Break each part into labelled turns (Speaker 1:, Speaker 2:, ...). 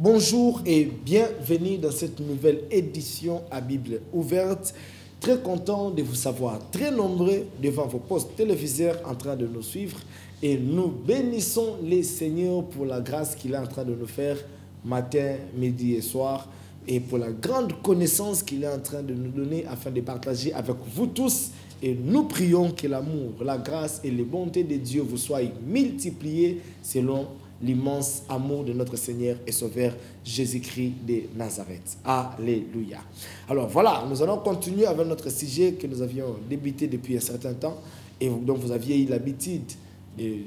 Speaker 1: Bonjour et bienvenue dans cette nouvelle édition à Bible ouverte. Très content de vous savoir très nombreux devant vos postes téléviseurs en train de nous suivre et nous bénissons les Seigneurs pour la grâce qu'il est en train de nous faire matin, midi et soir et pour la grande connaissance qu'il est en train de nous donner afin de partager avec vous tous. Et nous prions que l'amour, la grâce et les bontés de Dieu vous soient multipliées selon l'immense amour de notre Seigneur et Sauveur Jésus-Christ de Nazareth. Alléluia. Alors voilà, nous allons continuer avec notre sujet que nous avions débuté depuis un certain temps et dont vous aviez eu l'habitude de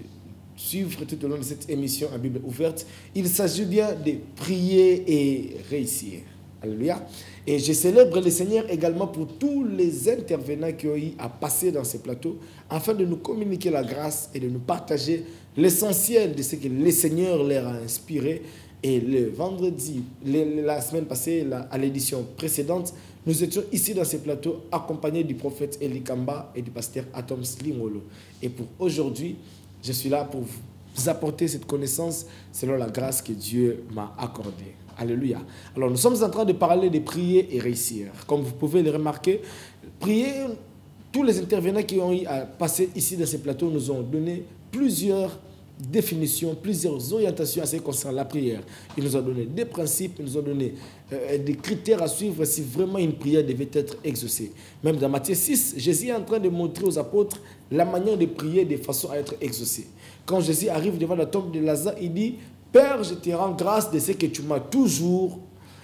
Speaker 1: suivre tout au long de cette émission à Bible ouverte. Il s'agit bien de prier et réussir. Alléluia. Et je célèbre le Seigneur également pour tous les intervenants qui ont eu à passer dans ce plateau afin de nous communiquer la grâce et de nous partager l'essentiel de ce que le Seigneur leur a inspiré. Et le vendredi, la semaine passée, à l'édition précédente, nous étions ici dans ce plateau accompagnés du prophète Eli Kamba et du pasteur Atom Slingolo. Et pour aujourd'hui, je suis là pour vous apporter cette connaissance selon la grâce que Dieu m'a accordée. Alléluia. Alors nous sommes en train de parler de prier et réussir. Comme vous pouvez le remarquer, prier, tous les intervenants qui ont eu à passer ici dans ces plateaux nous ont donné plusieurs définitions, plusieurs orientations à ce qui concerne la prière. Ils nous ont donné des principes, ils nous ont donné des critères à suivre si vraiment une prière devait être exaucée. Même dans Matthieu 6, Jésus est en train de montrer aux apôtres la manière de prier de façon à être exaucée. Quand Jésus arrive devant la tombe de Lazare, il dit « Père, je te rends grâce de ce que tu m'as toujours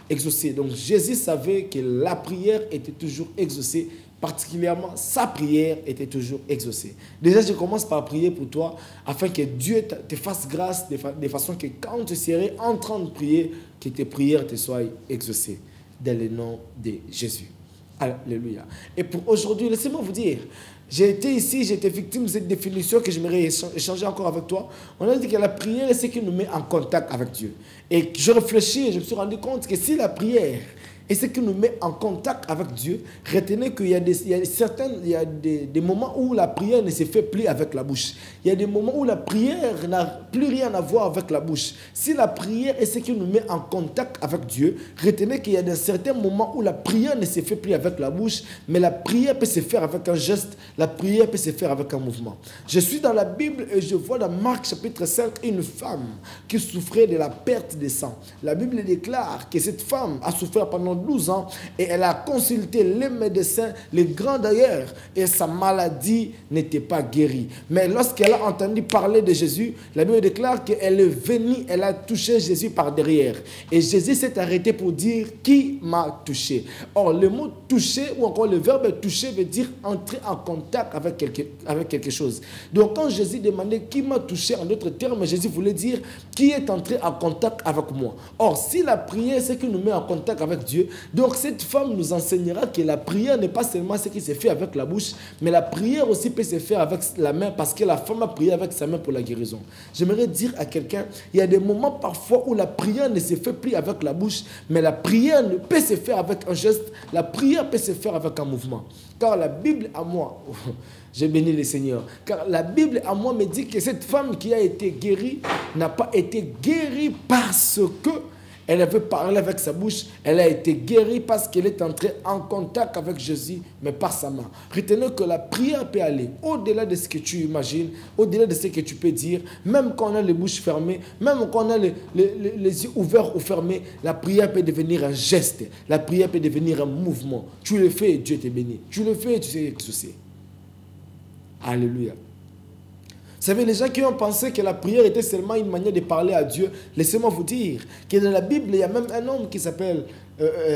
Speaker 1: exaucé. » Donc Jésus savait que la prière était toujours exaucée, particulièrement sa prière était toujours exaucée. Déjà, je commence par prier pour toi afin que Dieu te fasse grâce de façon que quand tu serais en train de prier, que tes prières te soient exaucées. Dans le nom de Jésus. Alléluia. Et pour aujourd'hui, laissez-moi vous dire, j'ai été ici, j'ai été victime de cette définition que j'aimerais échanger encore avec toi. On a dit que la prière est ce qui nous met en contact avec Dieu. Et je réfléchis et je me suis rendu compte que si la prière est ce qui nous met en contact avec Dieu, retenez qu'il y a des moments où la prière ne se fait plus avec la bouche. Il y a des moments où la prière n'a plus rien à voir avec la bouche. Si la prière est ce qui nous met en contact avec Dieu, retenez qu'il y a certains moments où la prière ne se fait plus avec la bouche, mais la prière peut se faire avec un geste, la prière peut se faire avec un mouvement. Je suis dans la Bible et je vois dans Marc chapitre 5 une femme qui souffrait de la perte de sang. La Bible déclare que cette femme a souffert pendant 12 ans et elle a consulté les médecins, les grands d'ailleurs, et sa maladie n'était pas guérie. Mais lorsqu'elle a entendu parler de Jésus, la Bible déclare qu'elle est venue, elle a touché Jésus par derrière. Et Jésus s'est arrêté pour dire « Qui m'a touché ?» Or, le mot « toucher » ou encore le verbe « toucher » veut dire entrer en contact avec quelque chose. Donc, quand Jésus demandait « Qui m'a touché ?» en d'autres termes, Jésus voulait dire « Qui est entré en contact avec moi ?» Or, si la prière, c'est ce qui nous met en contact avec Dieu, donc cette femme nous enseignera que la prière n'est pas seulement ce qui se fait avec la bouche, mais la prière aussi peut se faire avec la main parce que la femme a prié avec sa main pour la guérison. J'aimerais dire à quelqu'un, il y a des moments parfois où la prière ne se fait plus avec la bouche, mais la prière ne peut se faire avec un geste, la prière peut se faire avec un mouvement. Car la Bible à moi, j'ai béni le Seigneur, car la Bible à moi me dit que cette femme qui a été guérie n'a pas été guérie parce que elle avait parlé avec sa bouche, elle a été guérie parce qu'elle est entrée en contact avec Jésus, mais par sa main. Retenez que la prière peut aller au-delà de ce que tu imagines, au-delà de ce que tu peux dire, même quand on a les bouches fermées, même quand on a les yeux ouverts ou fermés, la prière peut devenir un geste, la prière peut devenir un mouvement. Tu le fais et Dieu te bénit. Tu le fais et tu sais exaucer. Alléluia. Vous savez, les gens qui ont pensé que la prière était seulement une manière de parler à Dieu, laissez-moi vous dire que dans la Bible, il y a même un homme qui s'appelle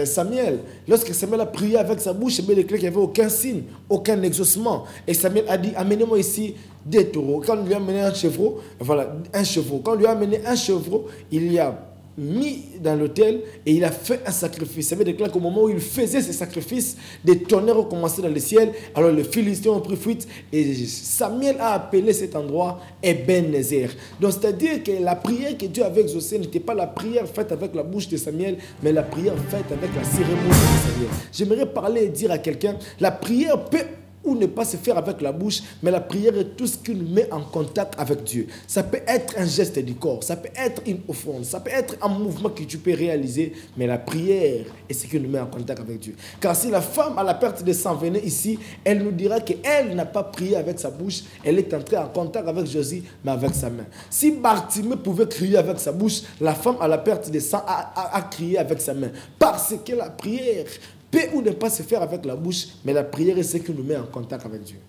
Speaker 1: Samuel. Lorsque Samuel a prié avec sa bouche, il déclaré qu'il n'y avait aucun signe, aucun exaucement. Et Samuel a dit, amenez-moi ici des taureaux. Quand on lui a amené un chevreau, voilà, un chevreau. Quand on lui a amené un chevreau, il y a mis dans l'autel et il a fait un sacrifice. Ça veut dire qu'au moment où il faisait ce sacrifice, des tonnerres ont commencé dans le ciel. Alors les Philistins ont pris fuite et Samuel a appelé cet endroit Ebenezer. Donc c'est-à-dire que la prière que Dieu avait exaucée n'était pas la prière faite avec la bouche de Samuel, mais la prière faite avec la cérémonie de Samuel. J'aimerais parler et dire à quelqu'un, la prière peut ou ne pas se faire avec la bouche, mais la prière est tout ce qui nous met en contact avec Dieu. Ça peut être un geste du corps, ça peut être une offrande, ça peut être un mouvement que tu peux réaliser, mais la prière est ce qui nous met en contact avec Dieu. Car si la femme à la perte de sang venait ici, elle nous dira qu'elle n'a pas prié avec sa bouche, elle est entrée en contact avec Jésus, mais avec sa main. Si Bartimée pouvait crier avec sa bouche, la femme à la perte de sang a crié avec sa main. Parce que la prière peut ou ne pas se faire avec la bouche, mais la prière est ce qui nous met en contact avec Dieu.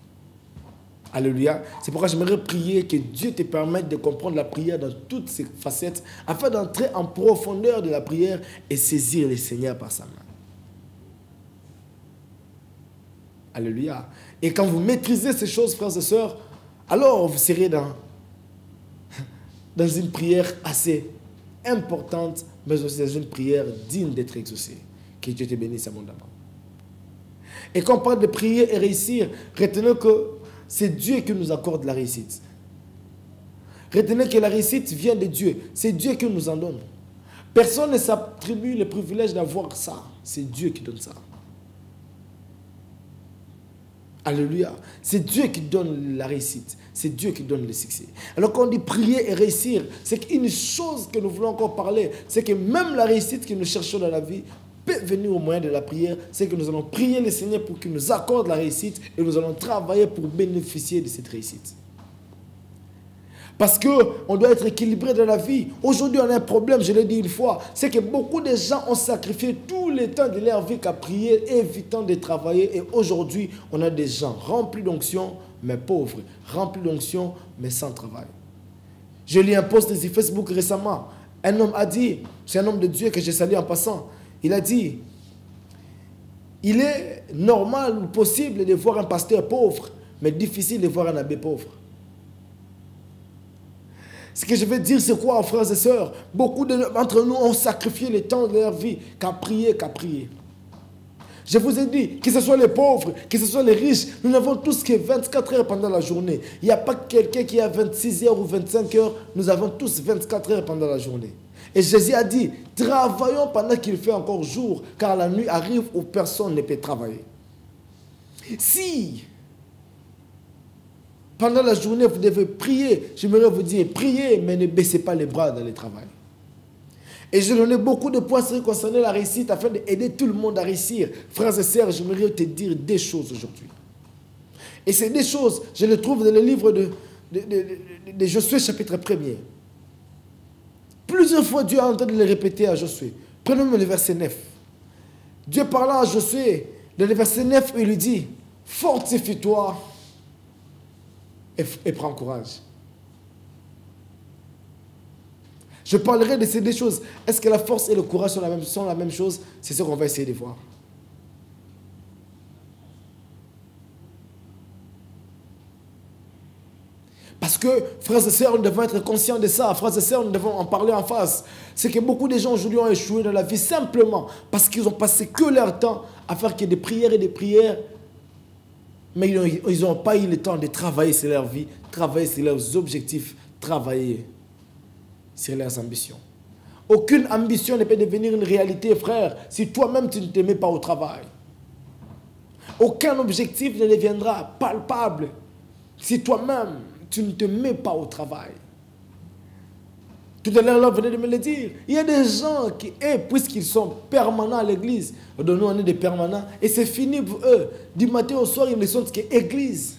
Speaker 1: Alléluia. C'est pourquoi j'aimerais prier que Dieu te permette de comprendre la prière dans toutes ses facettes, afin d'entrer en profondeur de la prière et saisir le Seigneur par sa main. Alléluia. Et quand vous maîtrisez ces choses, frères et sœurs, alors vous serez dans une prière assez importante, mais aussi dans une prière digne d'être exaucée. Que Dieu te bénisse abondamment. Et quand on parle de prier et réussir, retenez que c'est Dieu qui nous accorde la réussite. Retenez que la réussite vient de Dieu. C'est Dieu qui nous en donne. Personne ne s'attribue le privilège d'avoir ça. C'est Dieu qui donne ça. Alléluia. C'est Dieu qui donne la réussite. C'est Dieu qui donne le succès. Alors quand on dit prier et réussir, c'est qu'une chose que nous voulons encore parler, c'est que même la réussite que nous cherchons dans la vie peut venir au moyen de la prière. C'est que nous allons prier le Seigneur pour qu'il nous accorde la réussite et nous allons travailler pour bénéficier de cette réussite. Parce qu'on doit être équilibré dans la vie. Aujourd'hui, on a un problème, je l'ai dit une fois, c'est que beaucoup de gens ont sacrifié tout le temps de leur vie qu'à prier, évitant de travailler. Et aujourd'hui, on a des gens remplis d'onction, mais pauvres. Remplis d'onction, mais sans travail. Je lis un post sur Facebook récemment. Un homme a dit, c'est un homme de Dieu que j'ai salué en passant, il a dit, il est normal ou possible de voir un pasteur pauvre, mais difficile de voir un abbé pauvre. Ce que je veux dire, c'est quoi, frères et sœurs? Beaucoup d'entre nous ont sacrifié le temps de leur vie qu'à prier, qu'à prier. Je vous ai dit, que ce soit les pauvres, que ce soit les riches, nous n'avons tous que 24 heures pendant la journée. Il n'y a pas quelqu'un qui a 26 heures ou 25 heures, nous avons tous 24 heures pendant la journée. Et Jésus a dit, travaillons pendant qu'il fait encore jour, car la nuit arrive où personne ne peut travailler. Si pendant la journée, vous devez prier. J'aimerais vous dire, priez, mais ne baissez pas les bras dans le travail. Et je donnais beaucoup de points concernant la réussite afin d'aider tout le monde à réussir. Frères et sœurs, j'aimerais te dire des choses aujourd'hui. Et ces des choses, je les trouve dans le livre de Josué, chapitre 1er. Plusieurs fois, Dieu a entendu les répéter à Josué. Prenons le verset 9. Dieu parlant à Josué, dans le verset 9, il lui dit, fortifie-toi et prends courage. Je parlerai de ces deux choses. Est-ce que la force et le courage sont la même chose? C'est ce qu'on va essayer de voir. Parce que, frères et sœurs, nous devons être conscients de ça. Frères et sœurs, nous devons en parler en face. C'est que beaucoup de gens aujourd'hui ont échoué dans la vie simplement parce qu'ils ont passé que leur temps à faire que des prières et des prières. Mais ils n'ont pas eu le temps de travailler sur leur vie, travailler sur leurs objectifs, travailler sur leurs ambitions. Aucune ambition ne peut devenir une réalité, frère, si toi-même tu ne te mets pas au travail. Aucun objectif ne deviendra palpable si toi-même tu ne te mets pas au travail. Tout à l'heure, là, vous venez de me le dire. Il y a des gens qui, puisqu'ils sont permanents à l'église, nous on est des permanents, et c'est fini pour eux. Du matin au soir, ils ne sont que église.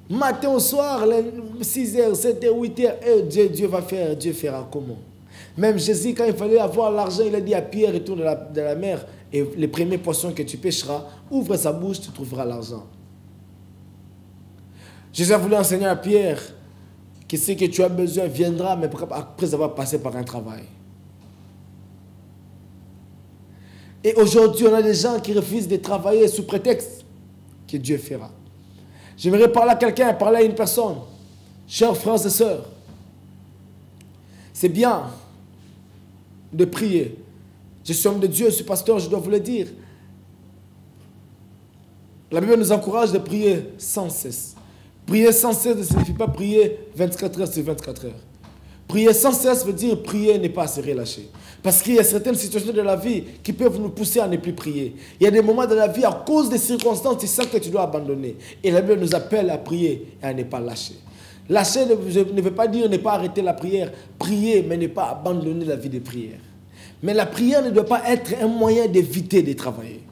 Speaker 1: Matin au soir, 6h, 7h, 8h, Dieu va faire, Dieu fera comment? Même Jésus, quand il fallait avoir l'argent, il a dit à Pierre, retourne de la mer, et les premiers poissons que tu pêcheras, ouvre sa bouche, tu trouveras l'argent. Jésus a voulu enseigner à Pierre que ce que tu as besoin viendra, mais après avoir passé par un travail. Et aujourd'hui, on a des gens qui refusent de travailler sous prétexte que Dieu fera. J'aimerais parler à quelqu'un, parler à une personne. Chers frères et sœurs, c'est bien de prier. Je suis homme de Dieu, je suis pasteur, je dois vous le dire. La Bible nous encourage de prier sans cesse. Prier sans cesse ne signifie pas prier 24 heures sur 24 heures. Prier sans cesse veut dire prier n'est pas se relâcher. Parce qu'il y a certaines situations de la vie qui peuvent nous pousser à ne plus prier. Il y a des moments de la vie, à cause des circonstances, tu sens que tu dois abandonner. Et la Bible nous appelle à prier et à ne pas lâcher. Lâcher ne veut pas dire ne pas arrêter la prière. Prier, mais ne pas abandonner la vie de prière. Mais la prière ne doit pas être un moyen d'éviter de travailler.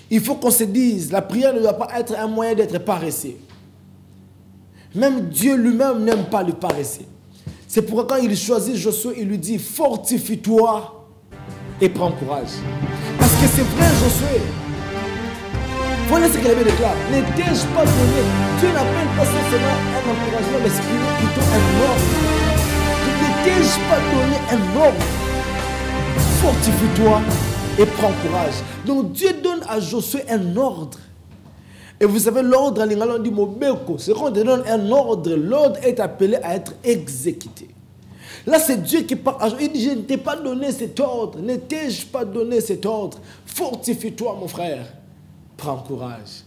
Speaker 1: Il faut qu'on se dise, la prière ne doit pas être un moyen d'être paresseux. Même Dieu lui-même n'aime pas le paresseux. C'est pourquoi quand il choisit Josué, il lui dit, fortifie-toi et prends courage. Parce que c'est vrai, Josué. Voilà ce que la Bible déclare. Ne t'ai-je pas donné? Dieu n'appelle pas seulement un encouragement, mais plutôt un ordre. Ne t'ai-je pas donné un ordre? Fortifie-toi et prends courage. Donc Dieu donne à Josué un ordre. Et vous savez, l'ordre, on dit Mobeko. C'est quand on te donne un ordre, l'ordre est appelé à être exécuté. Là, c'est Dieu qui parle. Il dit, je ne t'ai pas donné cet ordre. Ne t'ai-je pas donné cet ordre? Fortifie-toi, mon frère. Prends courage.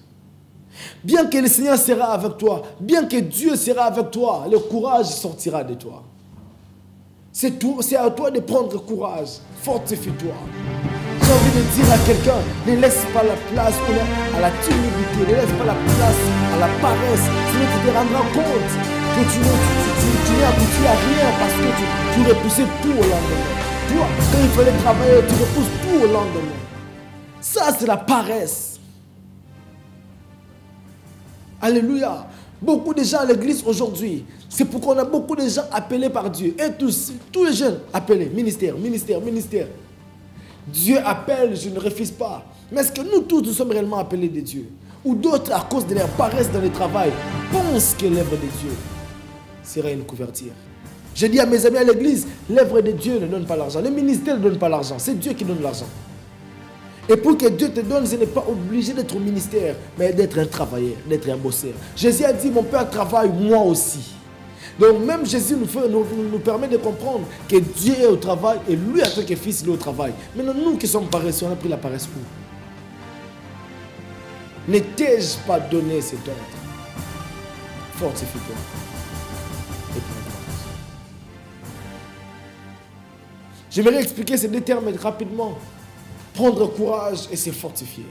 Speaker 1: Bien que le Seigneur sera avec toi, bien que Dieu sera avec toi, le courage sortira de toi. C'est à toi de prendre courage. Fortifie-toi. J'ai envie de dire à quelqu'un, ne laisse pas la place à la timidité, ne laisse pas la place à la paresse. Sinon tu te rendras compte que tu n'es abouti à rien parce que tu repoussais tout au lendemain. Toi, quand il fallait travailler, tu repousses tout au lendemain. Ça, c'est la paresse. Alléluia. Beaucoup de gens à l'église aujourd'hui, c'est pourquoi on a beaucoup de gens appelés par Dieu. Et tous les jeunes appelés, ministère, ministère, ministère. Dieu appelle, je ne refuse pas. Mais est-ce que nous tous, nous sommes réellement appelés de Dieu? Ou d'autres, à cause de leur paresse dans le travail, pensent que l'œuvre de Dieu sera une couverture? Je dis à mes amis à l'église, l'œuvre de Dieu ne donne pas l'argent. Le ministère ne donne pas l'argent. C'est Dieu qui donne l'argent. Et pour que Dieu te donne, ce n'est pas obligé d'être au ministère, mais d'être un travailleur, d'être un bosseur. Jésus a dit, mon Père travaille, moi aussi. Donc même Jésus nous permet de comprendre que Dieu est au travail et lui, en tant que fils, il est au travail. Maintenant, nous qui sommes paresseux, on a pris la paresse où? Ne t'ai-je pas donné cet ordre? Fortifie-toi. Et prends courage. J'aimerais expliquer ces deux termes rapidement. Prendre courage et se fortifier.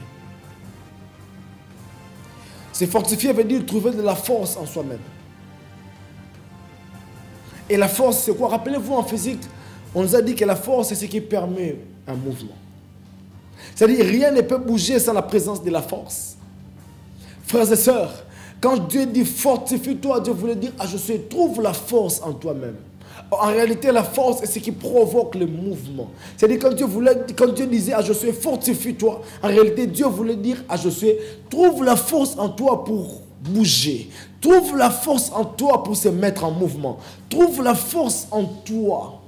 Speaker 1: Se fortifier veut dire trouver de la force en soi-même. Et la force, c'est quoi? Rappelez-vous, en physique, on nous a dit que la force, c'est ce qui permet un mouvement. C'est-à-dire, rien ne peut bouger sans la présence de la force. Frères et sœurs, quand Dieu dit fortifie-toi, Dieu voulait dire, je trouve la force en toi-même. En réalité, la force est ce qui provoque le mouvement. C'est-à-dire, quand Dieu disait à Josué, fortifie-toi, en réalité, Dieu voulait dire à Josué, trouve la force en toi pour bouger. Trouve la force en toi pour se mettre en mouvement. Trouve la force en toi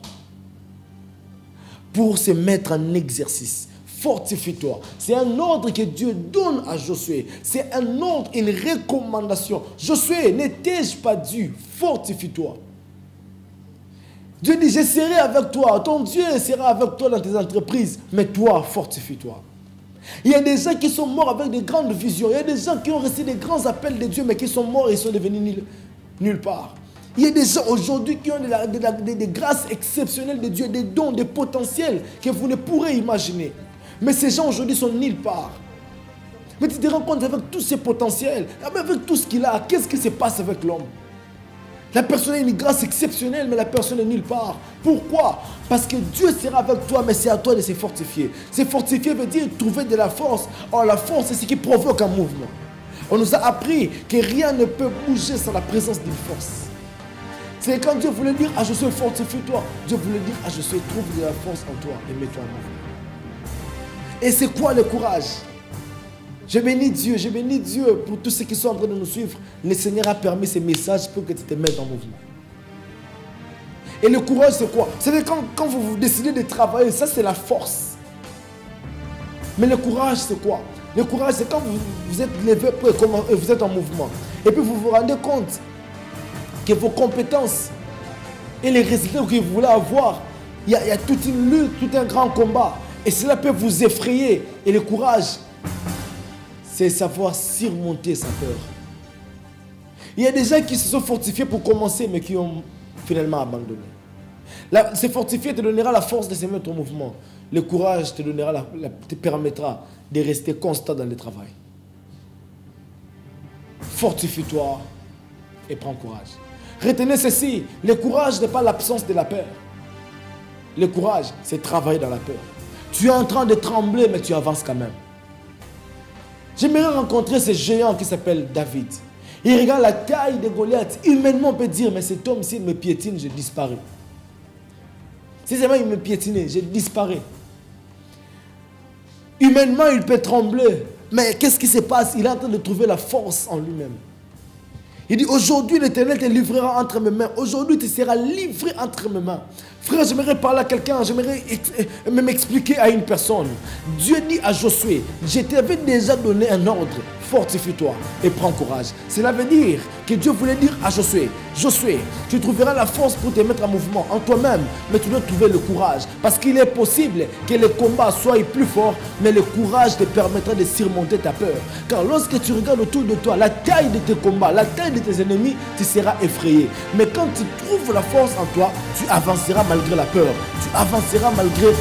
Speaker 1: pour se mettre en exercice. Fortifie-toi. C'est un ordre que Dieu donne à Josué. C'est un ordre, une recommandation. Josué, ne t'ai-je pas dit, fortifie-toi. Dieu dit, je serai avec toi. Ton Dieu sera avec toi dans tes entreprises. Mais toi, fortifie-toi. Il y a des gens qui sont morts avec de grandes visions. Il y a des gens qui ont reçu des grands appels de Dieu, mais qui sont morts et ils sont devenus nulle part. Il y a des gens aujourd'hui qui ont des grâces exceptionnelles de Dieu, des dons, des potentiels que vous ne pourrez imaginer. Mais ces gens aujourd'hui sont nulle part. Mais tu te rends compte avec tous ces potentiels, avec tout ce qu'il a, qu'est-ce qui se passe avec l'homme? La personne a une grâce exceptionnelle, mais la personne est nulle part. Pourquoi? Parce que Dieu sera avec toi, mais c'est à toi de se fortifier. Se fortifier veut dire trouver de la force. Or, la force, c'est ce qui provoque un mouvement. On nous a appris que rien ne peut bouger sans la présence d'une force. C'est quand Dieu voulait dire, je suis fortifie-toi. Dieu voulait dire, je suis trouve de la force en toi et mets-toi en mouvement. Et c'est quoi le courage? Je bénis Dieu pour tous ceux qui sont en train de nous suivre. Le Seigneur a permis ces messages pour que tu te mettes en mouvement. Et le courage, c'est quoi? C'est quand vous décidez de travailler, ça c'est la force. Mais le courage, c'est quoi? Le courage, c'est quand vous êtes levé, vous êtes en mouvement. Et puis vous vous rendez compte que vos compétences et les résultats que vous voulez avoir, il y a toute une lutte, tout un grand combat. Et cela peut vous effrayer. Et le courage, c'est savoir surmonter sa peur. Il y a des gens qui se sont fortifiés pour commencer, mais qui ont finalement abandonné. Se fortifier te donnera la force de se mettre en mouvement. Le courage te permettra de rester constant dans le travail. Fortifie-toi et prends courage. Retenez ceci, le courage n'est pas l'absence de la peur. Le courage, c'est travailler dans la peur. Tu es en train de trembler, mais tu avances quand même. J'aimerais rencontrer ce géant qui s'appelle David. Il regarde la taille de Goliath. Humainement, on peut dire, mais cet homme, s'il me piétine, je disparais. Si seulement il me piétinait, je disparais. Humainement, il peut trembler. Mais qu'est-ce qui se passe? Il est en train de trouver la force en lui-même. Il dit, aujourd'hui l'Éternel te livrera entre mes mains. Aujourd'hui tu seras livré entre mes mains. Frère, j'aimerais parler à quelqu'un, j'aimerais même expliquer à une personne. Dieu dit à Josué, je t'avais déjà donné un ordre. Fortifie-toi et prends courage. Cela veut dire que Dieu voulait dire à Josué, Josué, tu trouveras la force pour te mettre en mouvement en toi-même, mais tu dois trouver le courage. Parce qu'il est possible que le combat soit plus fort, mais le courage te permettra de surmonter ta peur. Car lorsque tu regardes autour de toi, la taille de tes combats, la taille de tes ennemis, tu seras effrayé. Mais quand tu trouves la force en toi, tu avanceras malgré la peur. Tu avanceras malgré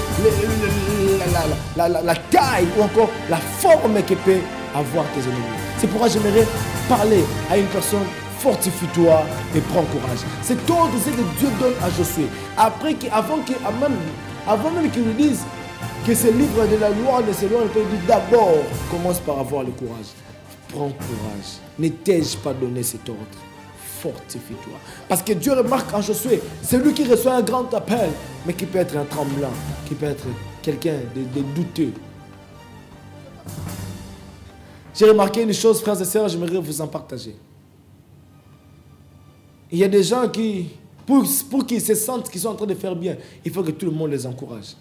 Speaker 1: la taille ou encore la forme que peut avoir tes ennemis. C'est pourquoi j'aimerais parler à une personne. Fortifie-toi et prends courage. C'est ordre, c'est que Dieu donne à Josué. Avant même qu'il lui dise que ce livre de la loi de ce loi, il dit d'abord, commence par avoir le courage. Prends courage. Ne t'ai-je pas donné cet ordre? Fortifie-toi. Parce que Dieu remarque en Josué, c'est lui qui reçoit un grand appel, mais qui peut être un tremblant, qui peut être quelqu'un de douteux. J'ai remarqué une chose, frères et sœurs, j'aimerais vous en partager. Il y a des gens qui, pour qu'ils se sentent qu'ils sont en train de faire bien, il faut que tout le monde les encourage.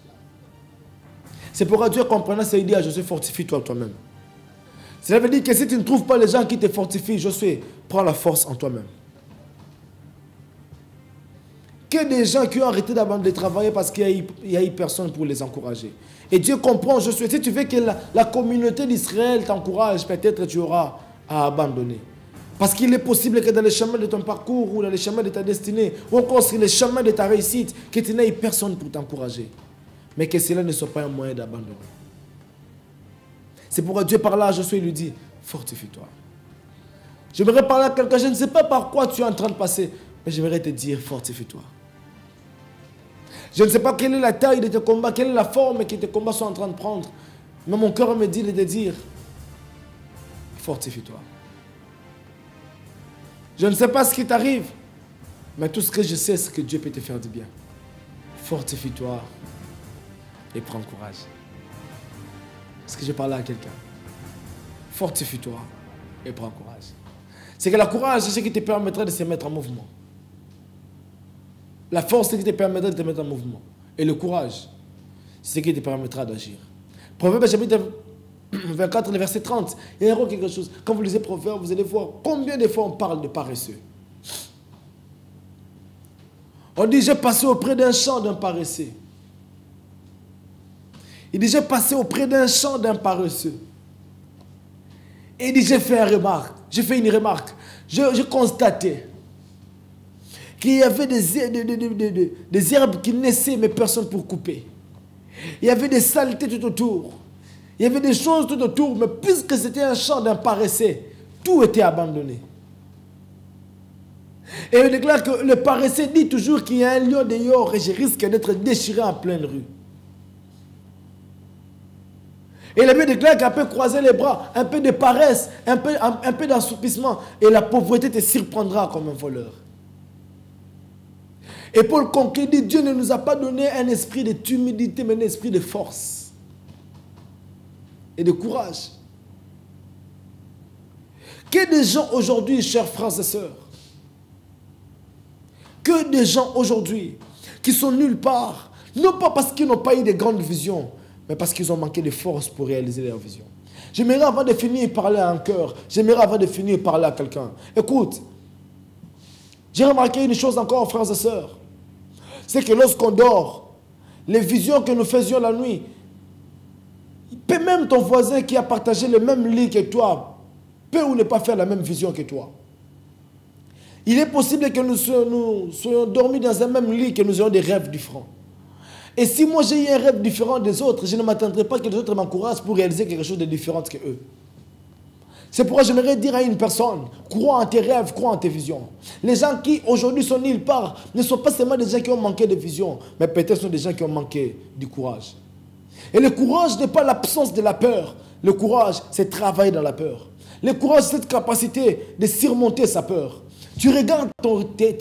Speaker 1: C'est pourquoi Dieu comprenant ça, il dit à Josué, fortifie-toi toi-même. Cela veut dire que si tu ne trouves pas les gens qui te fortifient, Josué, prends la force en toi-même. Que des gens qui ont arrêté de travailler parce qu'il n'y a eu personne pour les encourager. Et Dieu comprend, Josué, si tu veux que la communauté d'Israël t'encourage, peut-être tu auras à abandonner. Parce qu'il est possible que dans le chemin de ton parcours ou dans le chemin de ta destinée ou encore sur le chemin de ta réussite, que tu n'aies personne pour t'encourager. Mais que cela ne soit pas un moyen d'abandonner. C'est pourquoi Dieu parle à Josué et lui dit, fortifie-toi. J'aimerais parler à quelqu'un, je ne sais pas par quoi tu es en train de passer, mais j'aimerais te dire, fortifie-toi. Je ne sais pas quelle est la taille de tes combats, quelle est la forme que tes combats sont en train de prendre. Mais mon cœur me dit de te dire, fortifie-toi. Je ne sais pas ce qui t'arrive, mais tout ce que je sais, c'est que Dieu peut te faire du bien. Fortifie-toi et prends courage. Est-ce que je parle à quelqu'un? Fortifie-toi et prends courage. C'est que le courage, c'est ce qui te permettra de se mettre en mouvement. La force, c'est ce qui te permettra de te mettre en mouvement. Et le courage, c'est ce qui te permettra d'agir. Proverbe chapitre 24, le verset 30. Il y a quelque chose. Quand vous lisez Proverbe, vous allez voir combien de fois on parle de paresseux. On dit, j'ai passé auprès d'un champ d'un paresseux. Il dit, j'ai passé auprès d'un champ d'un paresseux. Et il dit, j'ai fait une remarque. J'ai constaté qu'il y avait des herbes qui naissaient, mais personne pour couper. Il y avait des saletés tout autour. Il y avait des choses tout autour, mais puisque c'était un champ d'un paresseux, tout était abandonné. Et il déclare que le paresseux dit toujours qu'il y a un lion dehors et je risque d'être déchiré en pleine rue. Et la Bible déclare qu'un peu croiser les bras, un peu de paresse, un peu d'assoupissement, et la pauvreté te surprendra comme un voleur. Et Paul conclut, dit, Dieu ne nous a pas donné un esprit de timidité, mais un esprit de force et de courage. Que des gens aujourd'hui, chers frères et sœurs, que des gens aujourd'hui qui sont nulle part, non pas parce qu'ils n'ont pas eu de grandes visions, mais parce qu'ils ont manqué de force pour réaliser leur vision. J'aimerais avant de finir parler à un cœur, j'aimerais avant de finir parler à quelqu'un. Écoute, j'ai remarqué une chose encore, frères et sœurs, c'est que lorsqu'on dort, les visions que nous faisions la nuit, peut même ton voisin qui a partagé le même lit que toi, peut ou ne pas faire la même vision que toi. Il est possible que nous soyons dormis dans un même lit, que nous ayons des rêves différents. Et si moi j'ai eu un rêve différent des autres, je ne m'attendrai pas que les autres m'encouragent pour réaliser quelque chose de différent qu'eux. C'est pourquoi j'aimerais dire à une personne, crois en tes rêves, crois en tes visions. Les gens qui aujourd'hui sont nulle part ne sont pas seulement des gens qui ont manqué de vision, mais peut-être sont des gens qui ont manqué du courage. Et le courage n'est pas l'absence de la peur. Le courage, c'est travailler dans la peur. Le courage, c'est cette capacité de surmonter sa peur. Tu regardes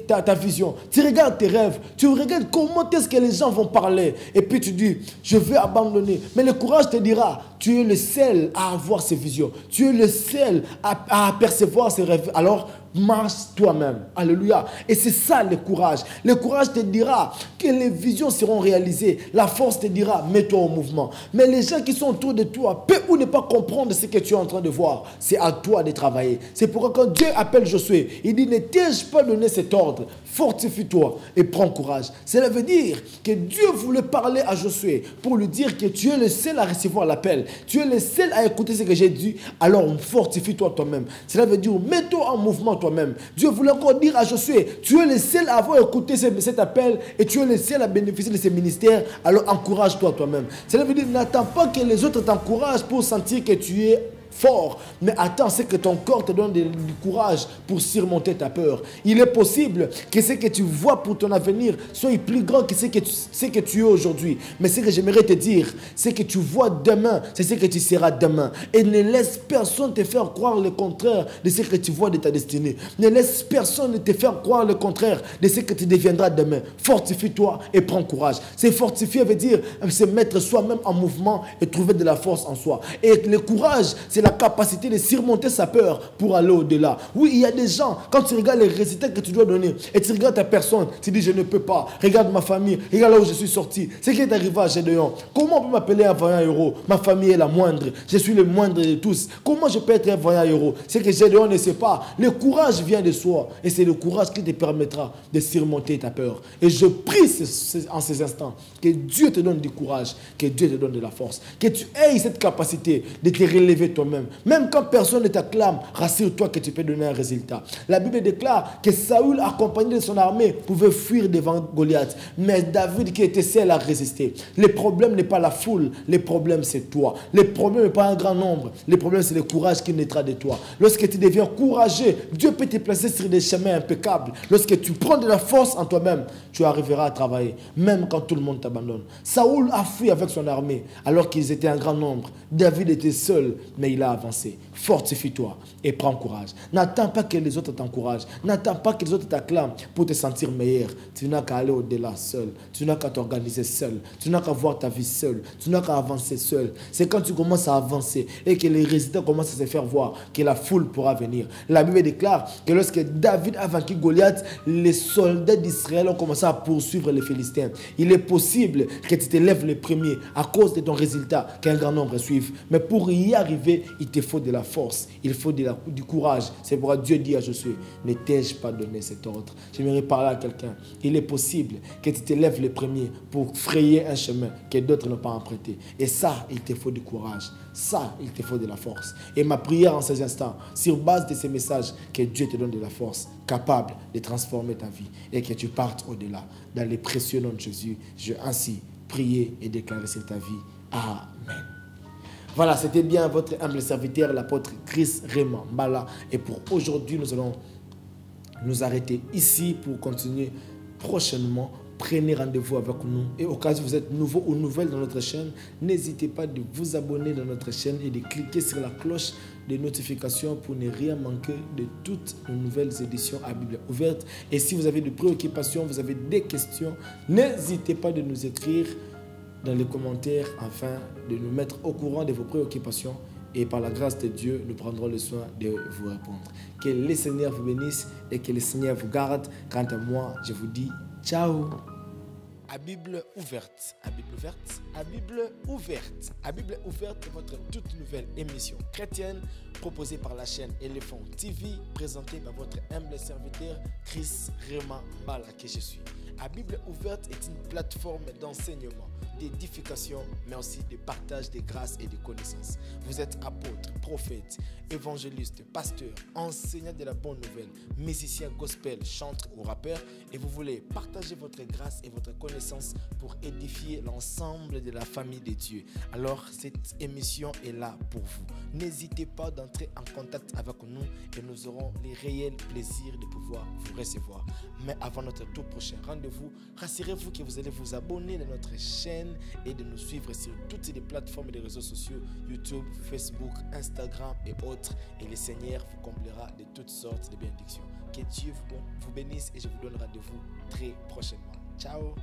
Speaker 1: ta vision, tu regardes tes rêves, tu regardes comment est-ce que les gens vont parler. Et puis tu dis, je vais abandonner. Mais le courage te dira, tu es le seul à avoir ces visions. Tu es le seul à apercevoir ces rêves. Alors, marche toi-même. Alléluia. Et c'est ça le courage. Le courage te dira que les visions seront réalisées. La force te dira, mets-toi en mouvement. Mais les gens qui sont autour de toi peuvent ou ne pas comprendre ce que tu es en train de voir. C'est à toi de travailler. C'est pourquoi quand Dieu appelle Josué, il dit, ne t'ai-je pas donné cet ordre? Fortifie-toi et prends courage. Cela veut dire que Dieu voulait parler à Josué pour lui dire que tu es le seul à recevoir l'appel. Tu es le seul à écouter ce que j'ai dit. Alors fortifie-toi toi-même. Cela veut dire, mets-toi en mouvement toi-même. Dieu voulait encore dire à Josué, tu es le seul à avoir écouté cet appel et tu es le seul à bénéficier de ce ministère. Alors encourage-toi toi-même. Cela veut dire, n'attends pas que les autres t'encouragent pour sentir que tu es fort, mais attends, c'est que ton corps te donne du courage pour surmonter ta peur. Il est possible que ce que tu vois pour ton avenir soit plus grand que ce que tu es aujourd'hui. Mais ce que j'aimerais te dire, c'est que tu vois demain, c'est ce que tu seras demain. Et ne laisse personne te faire croire le contraire de ce que tu vois de ta destinée. Ne laisse personne te faire croire le contraire de ce que tu deviendras demain. Fortifie-toi et prends courage. Se fortifier veut dire se mettre soi-même en mouvement et trouver de la force en soi. Et le courage, c'est la capacité de surmonter sa peur pour aller au-delà. Oui, il y a des gens, quand tu regardes les résultats que tu dois donner et tu regardes ta personne, tu dis je ne peux pas. Regarde ma famille, regarde là où je suis sorti. Ce qui est arrivé à Gédéon. Comment on peut m'appeler un vaillant héros? Ma famille est la moindre. Je suis le moindre de tous. Comment je peux être un vaillant héros? C'est que Gédéon ne sait pas. Le courage vient de soi et c'est le courage qui te permettra de surmonter ta peur. Et je prie en ces instants que Dieu te donne du courage, que Dieu te donne de la force, que tu aies cette capacité de te relever toi-même. Même quand personne ne t'acclame, rassure-toi que tu peux donner un résultat. La Bible déclare que Saül, accompagné de son armée, pouvait fuir devant Goliath. Mais David qui était seul à résister. Le problème n'est pas la foule, le problème c'est toi. Le problème n'est pas un grand nombre, le problème c'est le courage qui naîtra de toi. Lorsque tu deviens courageux, Dieu peut te placer sur des chemins impeccables. Lorsque tu prends de la force en toi-même, tu arriveras à travailler, même quand tout le monde t'abandonne. Saül a fui avec son armée, alors qu'ils étaient un grand nombre. David était seul, mais il a avancé. Fortifie-toi et prends courage. N'attends pas que les autres t'encouragent. N'attends pas que les autres t'acclament pour te sentir meilleur. Tu n'as qu'à aller au-delà seul. Tu n'as qu'à t'organiser seul. Tu n'as qu'à voir ta vie seul. Tu n'as qu'à avancer seul. C'est quand tu commences à avancer et que les résultats commencent à se faire voir que la foule pourra venir. La Bible déclare que lorsque David a vaincu Goliath, les soldats d'Israël ont commencé à poursuivre les Philistins. Il est possible que tu te lèves le premier à cause de ton résultat, qu'un grand nombre suive. Mais pour y arriver, il te faut de la force, il faut du courage. C'est pourquoi Dieu dit à Josué, ne t'ai-je pas donné cet ordre? J'aimerais parler à quelqu'un. Il est possible que tu te lèves le premier pour frayer un chemin que d'autres n'ont pas emprunté. Et ça, il te faut du courage. Ça, il te faut de la force. Et ma prière en ces instants, sur base de ces messages, que Dieu te donne de la force, capable de transformer ta vie et que tu partes au-delà. Dans les précieux noms de Jésus, je ainsi prier et déclarer sur ta vie. Amen. Voilà, c'était bien votre humble serviteur, l'apôtre Chris Raymond Mbala. Et pour aujourd'hui, nous allons nous arrêter ici pour continuer prochainement. Prenez rendez-vous avec nous. Et au cas où vous êtes nouveau ou nouvelle dans notre chaîne, n'hésitez pas de vous abonner dans notre chaîne et de cliquer sur la cloche de notification pour ne rien manquer de toutes nos nouvelles éditions à Bible ouverte. Et si vous avez des préoccupations, vous avez des questions, n'hésitez pas de nous écrire dans les commentaires afin de nous mettre au courant de vos préoccupations et par la grâce de Dieu, nous prendrons le soin de vous répondre. Que le Seigneur vous bénisse et que le Seigneur vous garde. Quant à moi, je vous dis ciao. À Bible ouverte, à Bible ouverte, à Bible ouverte. À Bible ouverte, votre toute nouvelle émission chrétienne proposée par la chaîne Éléphant TV, présentée par votre humble serviteur Chris Raymond Mbala que je suis. À Bible ouverte est une plateforme d'enseignement d'édification, mais aussi de partage des grâces et des connaissances. Vous êtes apôtre, prophète, évangéliste, pasteur, enseignant de la bonne nouvelle, musicien gospel, chanteur ou rappeur, et vous voulez partager votre grâce et votre connaissance pour édifier l'ensemble de la famille de Dieu. Alors cette émission est là pour vous. N'hésitez pas d'entrer en contact avec nous et nous aurons le réel plaisir de pouvoir vous recevoir. Mais avant notre tout prochain rendez-vous, rassurez-vous que vous allez vous abonner à notre chaîne et de nous suivre sur toutes les plateformes des réseaux sociaux, YouTube, Facebook, Instagram et autres. Et le Seigneur vous comblera de toutes sortes de bénédictions. Que Dieu vous bénisse et je vous donne rendez-vous très prochainement. Ciao!